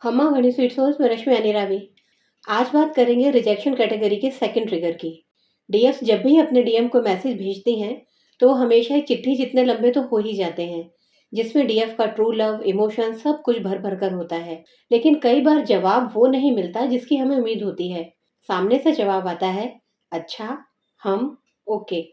हम्मा घनी sweet sauce में रश्मि अनिरावी। आज बात करेंगे रिजेक्शन कैटेगरी के सेकंड ट्रिगर की। डीएफ्स जब भी अपने डीएम को मैसेज भेजती हैं तो हमेशा एक चिट्ठी जितने लंबे तो हो ही जाते हैं, जिसमें डीएफ का ट्रू लव इमोशन सब कुछ भर भर कर होता है। लेकिन कई बार जवाब वो नहीं मिलता जिसकी हमें उम्मीद होती है। सामने से जवाब आता है, अच्छा, हम, ओके।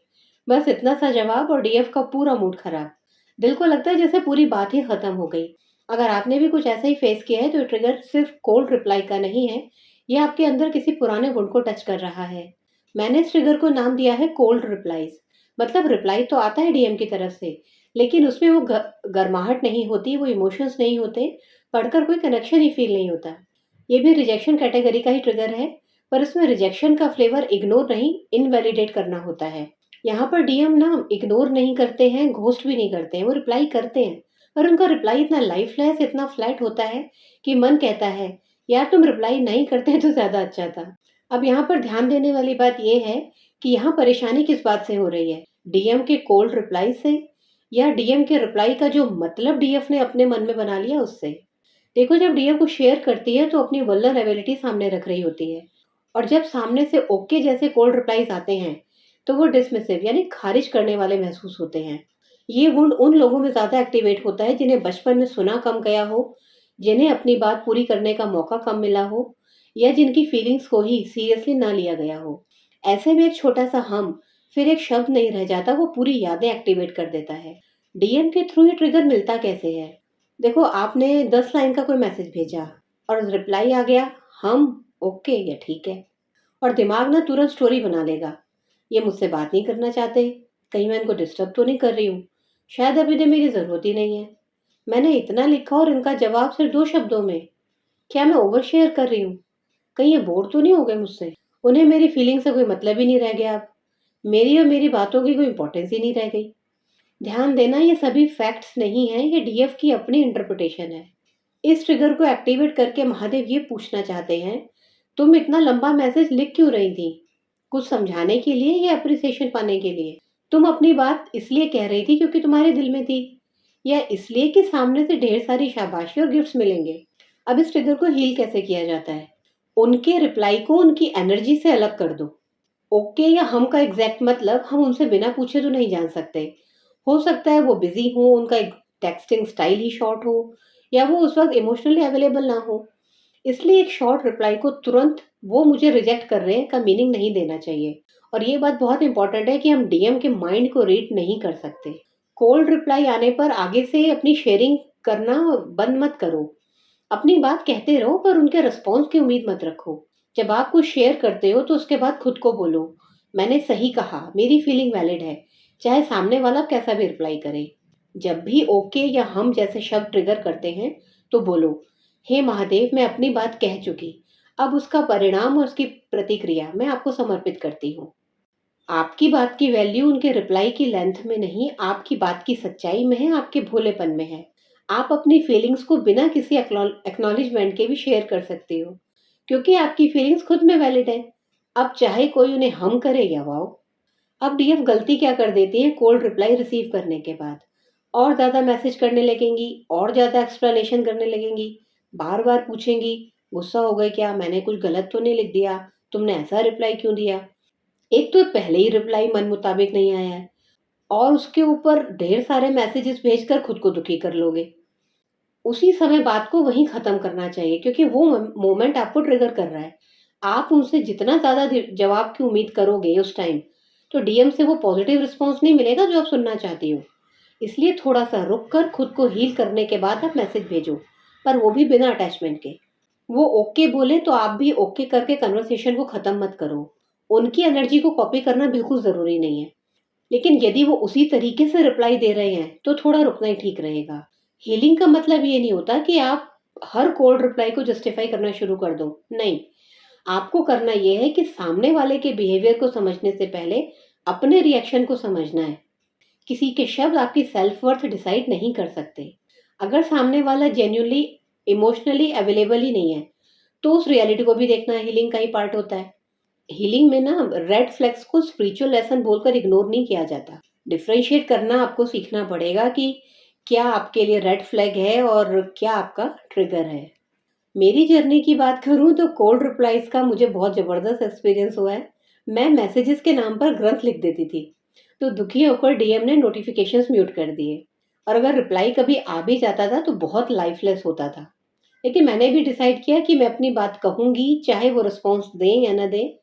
बस इतना सा जवाब और डीएफ का पूरा मूड खराब। दिल को लगता है जैसे पूरी बात ही खत्म हो गई। अगर आपने भी कुछ ऐसा ही फेस किया है तो ट्रिगर सिर्फ कोल्ड रिप्लाई का नहीं है, ये आपके अंदर किसी पुराने गुण को टच कर रहा है। मैंने इस ट्रिगर को नाम दिया है कोल्ड रिप्लाईज। मतलब रिप्लाई तो आता है डीएम की तरफ से, लेकिन उसमें वो गर्माहट नहीं होती, वो इमोशंस नहीं होते, पढ़कर कोई कनेक्शन ही फील नहीं होता। ये भी रिजेक्शन कैटेगरी का ही ट्रिगर है, पर इसमें रिजेक्शन का फ्लेवर इग्नोर नहीं, इनवैलिडेट करना होता है। यहाँ पर डीएम ना इग्नोर नहीं करते हैं, घोस्ट भी नहीं करते हैं, वो रिप्लाई करते हैं, पर उनका रिप्लाई इतना लाइफलेस, इतना फ्लैट होता है कि मन कहता है यार तुम रिप्लाई नहीं करते तो ज्यादा अच्छा था। अब यहाँ पर ध्यान देने वाली बात यह है कि यहाँ परेशानी किस बात से हो रही है, डीएम के कोल्ड रिप्लाई से या डीएम के रिप्लाई का जो मतलब डीएफ ने अपने मन में बना लिया उससे। देखो, जब डीएम को शेयर करती है तो अपनी वल्नरेबिलिटी सामने रख रही होती है, और जब सामने से ओके जैसे कोल्ड रिप्लाईज आते हैं तो वो डिसमिसिव यानी खारिज करने वाले महसूस होते हैं। ये गुण उन लोगों में ज़्यादा एक्टिवेट होता है जिन्हें बचपन में सुना कम गया हो, जिन्हें अपनी बात पूरी करने का मौका कम मिला हो, या जिनकी फीलिंग्स को ही सीरियसली ना लिया गया हो। ऐसे में एक छोटा सा हम, फिर एक शब्द नहीं रह जाता, वो पूरी यादें एक्टिवेट कर देता है। डीएम के थ्रू ये ट्रिगर मिलता कैसे है? देखो, आपने 10 लाइन का कोई मैसेज भेजा और रिप्लाई आ गया, हम, ओके या ठीक है, और दिमाग ना तुरंत स्टोरी बना लेगा। ये मुझसे बात नहीं करना चाहते, कहीं मैं इनको डिस्टर्ब तो नहीं कर रही हूँ, शायद अभी इन्हें मेरी ज़रूरत ही नहीं है। मैंने इतना लिखा और इनका जवाब सिर्फ 2 शब्दों में। क्या मैं ओवर शेयर कर रही हूँ? कहीं ये बोर तो नहीं हो गए मुझसे? उन्हें मेरी फीलिंग से कोई मतलब ही नहीं रह गया अब। मेरी और मेरी बातों की कोई इम्पोर्टेंस ही नहीं रह गई। ध्यान देना, ये सभी फैक्ट्स नहीं हैं, ये डीएफ की अपनी इंटरप्रिटेशन है। इस ट्रिगर को एक्टिवेट करके महादेव ये पूछना चाहते हैं, तुम इतना लंबा मैसेज लिख क्यों रही थी? कुछ समझाने के लिए या अप्रिसिएशन पाने के लिए? तुम अपनी बात इसलिए कह रही थी क्योंकि तुम्हारे दिल में थी, या इसलिए कि सामने से ढेर सारी शाबाशी और गिफ्ट्स मिलेंगे? अब इस ट्रिगर को हील कैसे किया जाता है? उनके रिप्लाई को उनकी एनर्जी से अलग कर दो। ओके या हम का एग्जैक्ट मतलब हम उनसे बिना पूछे तो नहीं जान सकते। हो सकता है वो बिजी हो, उनका टेक्सटिंग स्टाइल ही शॉर्ट हो, या वो उस वक्त इमोशनली अवेलेबल ना हो। इसलिए एक शॉर्ट रिप्लाई को तुरंत वो मुझे रिजेक्ट कर रहे हैं का मीनिंग नहीं देना चाहिए। और ये बात बहुत इंपॉर्टेंट है कि हम डीएम के माइंड को रीड नहीं कर सकते। कोल्ड रिप्लाई आने पर आगे से अपनी शेयरिंग करना बंद मत करो। अपनी बात कहते रहो, पर उनके रिस्पॉन्स की उम्मीद मत रखो। जब आप कुछ शेयर करते हो तो उसके बाद खुद को बोलो, मैंने सही कहा, मेरी फीलिंग वैलिड है, चाहे सामने वाला कैसा भी रिप्लाई करे। जब भी ओके या हम जैसे शब्द ट्रिगर करते हैं तो बोलो, हे महादेव, मैं अपनी बात कह चुकी, अब उसका परिणाम और उसकी प्रतिक्रिया मैं आपको समर्पित करती हूँ। आपकी बात की वैल्यू उनके रिप्लाई की लेंथ में नहीं, आपकी बात की सच्चाई में है, आपके भोलेपन में है। आप अपनी फीलिंग्स को बिना किसी एक्नॉलेजमेंट के भी शेयर कर सकते हो, क्योंकि आपकी फीलिंग्स खुद में वैलिड है। अब चाहे कोई उन्हें हम करे या वाओ। अब डीएफ गलती क्या कर देती है कोल्ड रिप्लाई रिसीव करने के बाद? और ज़्यादा मैसेज करने लगेंगी, और ज़्यादा एक्सप्लेनेशन करने लगेंगी, बार बार पूछेंगी, गुस्सा हो गए क्या, मैंने कुछ गलत तो नहीं लिख दिया, तुमने ऐसा रिप्लाई क्यों दिया? एक तो पहले ही रिप्लाई मन मुताबिक नहीं आया है, और उसके ऊपर ढेर सारे मैसेजेस भेजकर खुद को दुखी कर लोगे। उसी समय बात को वहीं खत्म करना चाहिए, क्योंकि वो मोमेंट आपको ट्रिगर कर रहा है। आप उनसे जितना ज्यादा जवाब की उम्मीद करोगे उस टाइम, तो डीएम से वो पॉजिटिव रिस्पॉन्स नहीं मिलेगा जो आप सुनना चाहती हो। इसलिए थोड़ा सा रुक कर खुद को हील करने के बाद आप मैसेज भेजो, पर वो भी बिना अटैचमेंट के। वो ओके बोले तो आप भी ओके करके कन्वर्सेशन को खत्म मत करो। उनकी एनर्जी को कॉपी करना बिल्कुल जरूरी नहीं है, लेकिन यदि वो उसी तरीके से रिप्लाई दे रहे हैं तो थोड़ा रुकना ही ठीक रहेगा। हीलिंग का मतलब ये नहीं होता कि आप हर कोल्ड रिप्लाई को जस्टिफाई करना शुरू कर दो, नहीं। आपको करना यह है कि सामने वाले के बिहेवियर को समझने से पहले अपने रिएक्शन को समझना है। किसी के शब्द आपकी सेल्फ वर्थ डिसाइड नहीं कर सकते। अगर सामने वाला जेन्युइनली इमोशनली अवेलेबल ही नहीं है तो उस रियलिटी को भी देखना हीलिंग का ही पार्ट होता है। हीलिंग में ना रेड फ्लैग्स को स्पिरिचुअल लेसन बोलकर इग्नोर नहीं किया जाता। डिफरेंशिएट करना आपको सीखना पड़ेगा कि क्या आपके लिए रेड फ्लैग है और क्या आपका ट्रिगर है। मेरी जर्नी की बात करूँ तो कोल्ड रिप्लाइज़ का मुझे बहुत ज़बरदस्त एक्सपीरियंस हुआ है। मैं मैसेजेस के नाम पर ग्रंथ लिख देती थी, तो दुखी होकर डीएम ने नोटिफ़िकेशंस म्यूट कर दिए और अगर रिप्लाई कभी आ भी जाता था तो बहुत लाइफलेस होता था। लेकिन मैंने भी डिसाइड किया कि मैं अपनी बात कहूँगी, चाहे वो रिस्पॉन्स दें या ना दें।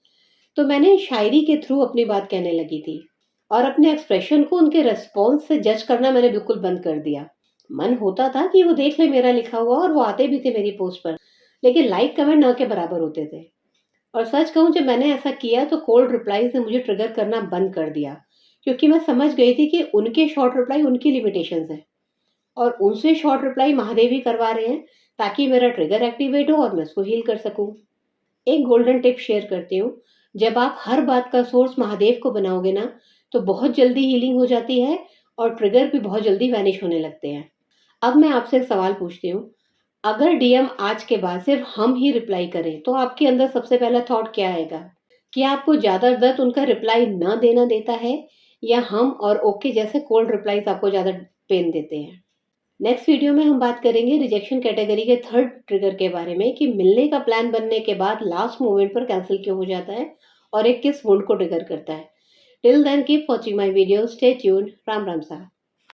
तो मैंने शायरी के थ्रू अपनी बात कहने लगी थी और अपने एक्सप्रेशन को उनके रिस्पॉन्स से जज करना मैंने बिल्कुल बंद कर दिया। मन होता था कि वो देख ले मेरा लिखा हुआ और वो आते भी थे मेरी पोस्ट पर, लेकिन लाइक कमेंट न के बराबर होते थे। और सच कहूँ जब मैंने ऐसा किया तो कोल्ड रिप्लाईज़ ने मुझे ट्रिगर करना बंद कर दिया, क्योंकि मैं समझ गई थी कि उनके शॉर्ट रिप्लाई उनकी लिमिटेशंस हैं और उनसे शॉर्ट रिप्लाई महादेव ही करवा रहे हैं ताकि मेरा ट्रिगर एक्टिवेट हो और मैं उसको हील कर सकूँ। एक गोल्डन टिप शेयर करती हूँ, जब आप हर बात का सोर्स महादेव को बनाओगे ना, तो बहुत जल्दी हीलिंग हो जाती है और ट्रिगर भी बहुत जल्दी वैनिश होने लगते हैं। अब मैं आपसे एक सवाल पूछती हूँ, अगर डीएम आज के बाद सिर्फ हम ही रिप्लाई करें, तो आपके अंदर सबसे पहला थॉट क्या आएगा? क्या आपको ज़्यादा दर्द उनका रिप्लाई ना देना देता है या हम और ओके जैसे कोल्ड रिप्लाईज़ आपको ज़्यादा पेन देते हैं? नेक्स्ट वीडियो में हम बात करेंगे रिजेक्शन कैटेगरी के थर्ड ट्रिगर के बारे में कि मिलने का प्लान बनने के बाद लास्ट मोमेंट पर कैंसिल क्यों हो जाता है और एक किस वुंड को ट्रिगर करता है। Till then keep watching my video, stay tuned. Ram Ram साहब।